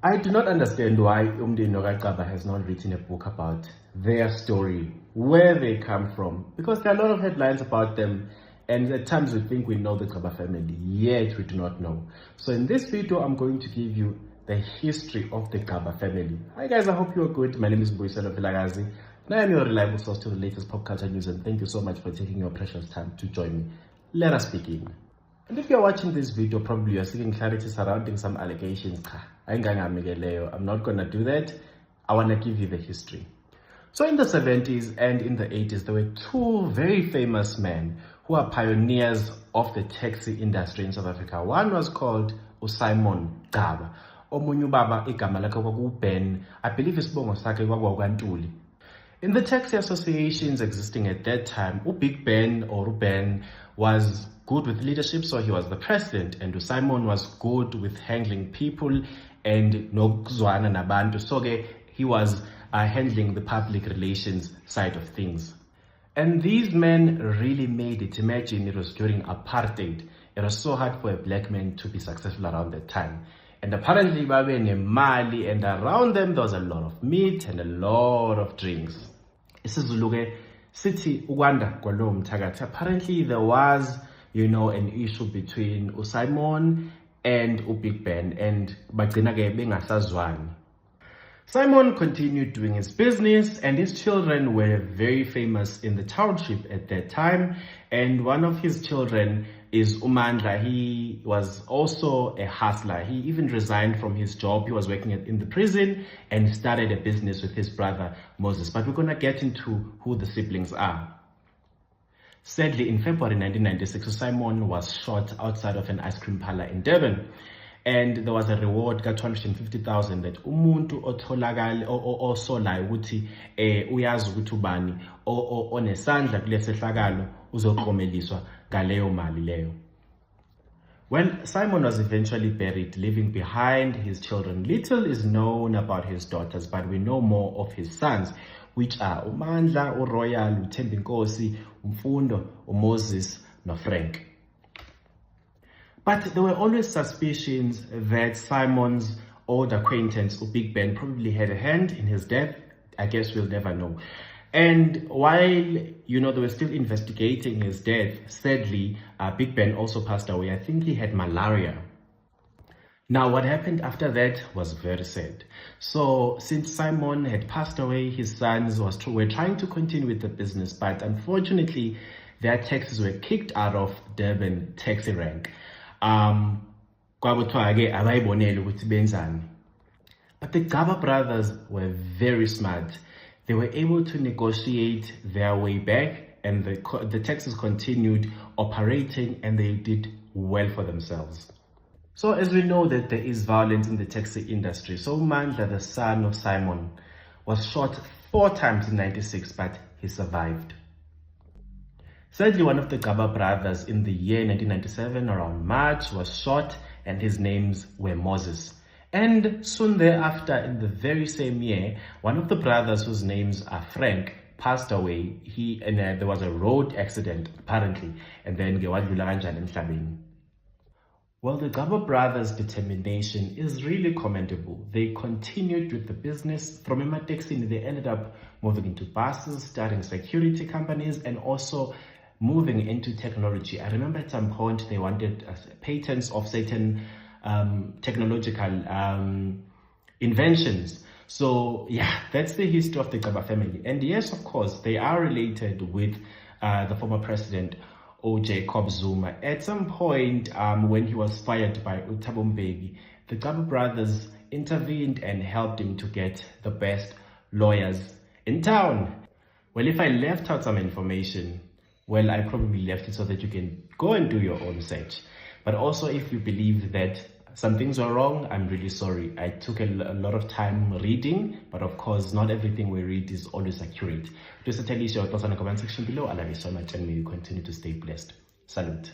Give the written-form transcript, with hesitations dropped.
I do not understand why umndeni Gcaba has not written a book about their story, where they come from, because there are a lot of headlines about them, and at times we think we know the Gcaba family, yet we do not know. So in this video, I'm going to give you the history of the Gcaba family. Hi guys, I hope you're good. My name is Mbuyiselo Vilakazi, and I am your reliable source to the latest pop culture news, and thank you so much for taking your precious time to join me. Let us begin. And if you're watching this video, probably you're seeking clarity surrounding some allegations. I'm not going to do that. I want to give you the history. So in the 70s and in the 80s, there were two very famous men who are pioneers of the taxi industry in South Africa. One was called Simon Gcaba. Omunye ubaba igama lakhe kwakuBen. I believe isibongo sakhe kwakuNtuli. In the taxi associations existing at that time, Big Ben or Ben was good with leadership, so he was the president, and Simon was good with handling people and nokuzwana nabantu, so he was handling the public relations side of things. And these men really made it. Imagine, it was during apartheid. It was so hard for a black man to be successful around that time. And apparently, Mali, and around them there was a lot of meat and a lot of drinks. Apparently, there was, an issue between Simon and Big Ben, and Simon continued doing his business, and his children were very famous in the township at that time. And one of his children is Umandla. He was also a hustler. He even resigned from his job. He was working in the prison and started a business with his brother Moses. But we're going to get into who the siblings are. Sadly, in February 1996, Simon was shot outside of an ice cream parlor in Durban. And there was a reward ka 250,000 that umuntu otholakala osolayo ukuthi uyazi ukuthi ubani onesandla kulesi sehlakalo uzoklomeliswa ngaleyo mali leyo. When Simon was eventually buried, leaving behind his children, little is known about his daughters, but we know more of his sons, which are uMandla, uRoyal, uThembinkosi, uMfundo, uMoses, noFrank. But there were always suspicions that Simon's old acquaintance, Big Ben, probably had a hand in his death. I guess we'll never know. And while, they were still investigating his death, sadly, Big Ben also passed away. I think he had malaria. Now, what happened after that was very sad. So, since Simon had passed away, his sons were trying to continue with the business, but unfortunately, their taxis were kicked out of Durban taxi rank. But the Gcaba brothers were very smart. They were able to negotiate their way back, and the taxis continued operating, and they did well for themselves. So as we know that there is violence in the taxi industry, so Mandla, the son of Simon, was shot 4 times in 96, but he survived. Sadly, one of the Gcaba brothers in the year 1997, around March, was shot, and his names were Moses. And soon thereafter, in the very same year, one of the brothers whose names are Frank passed away. There was a road accident, apparently, and then well, the Gcaba brothers' determination is really commendable. They continued with the business. From Emateksini, they ended up moving into buses, starting security companies, and also moving into technology. I remember at some point they wanted patents of certain technological inventions. So yeah, that's the history of the Gcaba family. And yes, of course, they are related with the former president Jacob Zuma. At some point, when he was fired by Thabo Mbeki, the Gcaba brothers intervened and helped him to get the best lawyers in town. Well, if I left out some information, well, I probably left it so that you can go and do your own search. But also, if you believe that some things were wrong, I'm really sorry. I took a lot of time reading, but of course, not everything we read is always accurate. Please tell us your thoughts in the comment section below. I love you so much, and may you continue to stay blessed. Salute.